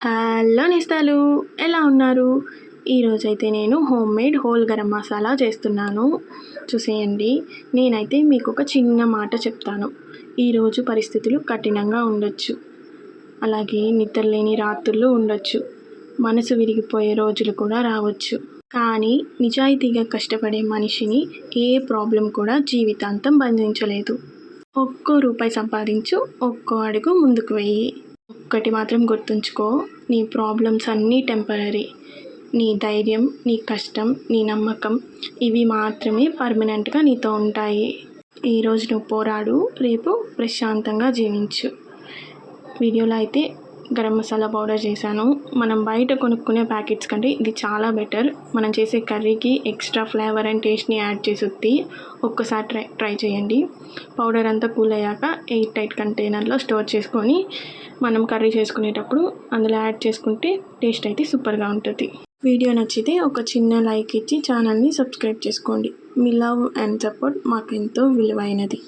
Hello నేస్తాలు, ఎలా ఉన్నారు? ఈరోజైతే నేను హోమ్మేడ్ హోల్ గరం మసాలా చేస్తున్నాను. చూసేయండి. నేనైతే మీకు ఒక చిన్న మాట చెప్తాను. ఈరోజు పరిస్థితులు కఠినంగా ఉండొచ్చు, అలాగే నిద్రలేని రాత్రులు ఉండొచ్చు, మనసు విరిగిపోయే రోజులు కూడా రావచ్చు. కానీ నిజాయితీగా కష్టపడే మనిషిని ఏ ప్రాబ్లం కూడా జీవితాంతం బంధించలేదు. ఒక్కో రూపాయి సంపాదించు, ఒక్కో అడుగు ముందుకు వెయ్యి. ఒక్కటి మాత్రం గుర్తుంచుకో, నీ ప్రాబ్లమ్స్ అన్నీ టెంపరరీ. నీ ధైర్యం, నీ కష్టం, నీ నమ్మకం ఇవి మాత్రమే పర్మనెంట్గా నీతో ఉంటాయి. ఈరోజు నువ్వు పోరాడు, రేపు ప్రశాంతంగా జీవించు. వీడియోలో అయితే గరం మసాలా పౌడర్ చేశాను. మనం బయట కొనుక్కునే ప్యాకెట్స్ కంటే ఇది చాలా బెటర్. మనం చేసే కర్రీకి ఎక్స్ట్రా ఫ్లేవర్ అండ్ టేస్ట్ని యాడ్ చేస్తుంది. ఒక్కసారి ట్రై చేయండి. పౌడర్ అంతా కూల్ అయ్యాక ఎయిర్ టైట్ కంటైనర్లో స్టోర్ చేసుకొని మనం కర్రీ చేసుకునేటప్పుడు అందులో యాడ్ చేసుకుంటే టేస్ట్ అయితే సూపర్గా ఉంటుంది. వీడియో నచ్చితే ఒక చిన్న లైక్ ఇచ్చి ఛానల్ని సబ్స్క్రైబ్ చేసుకోండి. మీ లవ్ అండ్ సపోర్ట్ మాకు ఎంతో విలువైనది.